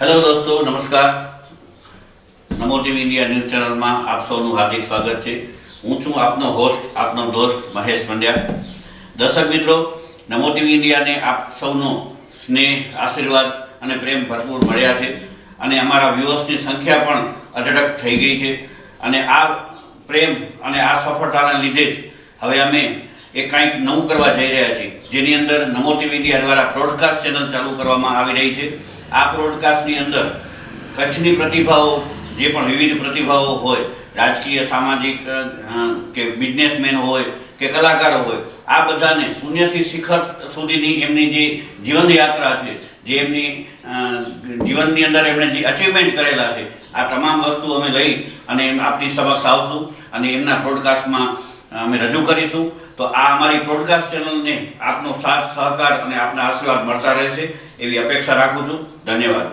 Hello दोस्तों, नमस्कार। नमो TV India news channel में आप सौનું हार्दिक स्वागत है। हूँ छूँ आपनो होस्ट, आपनो दोस्त महेश पंड्या। दर्शक मित्रों, नमो टीवी इंडिया ने आप सौનો स्नेह, आशीर्वाद અને પ્રેમ ભરપૂર મળ્યા છે અને અમારા વ્યુઅર્સની સંખ્યા પણ અઢળક થઈ ગઈ છે અને આ પ્રેમ અને આ સફળતાના લીધે જ હવે અમે એ કંઈક નવું કરવા જઈ રહ્યા છીએ, જેની અંદર નમો ટીવી ઇન્ડિયા દ્વારા બ્રોડકાસ્ટ ચેનલ ચાલુ કરવામાં આવી રહી છે। આ બ્રોડકાસ્ટની અંદર કચ્છની પ્રતિભાઓ, જે પણ વિવિધ પ્રતિભાઓ હોય, રાજકીય, સામાજિક કે બિઝનેસમેન હોય કે કલાકારો હોય, આ બધાને શૂન્યથી શિખર સુધીની એમની જે જીવન યાત્રા છે, જે એમની જીવનની અંદર એમણે જે અચીવમેન્ટ કરેલા છે, આ તમામ વસ્તુ અમે લઈ અને આપની સમક્ષ આવશું અને એમના બ્રોડકાસ્ટમાં અમે રજૂ કરીશું। તો આ અમારી બ્રોડકાસ્ટ ચેનલને આપનો સાથ સહકાર અને આપના આશીર્વાદ મળતા રહેશે એવી અપેક્ષા રાખું છું। ધન્યવાદ।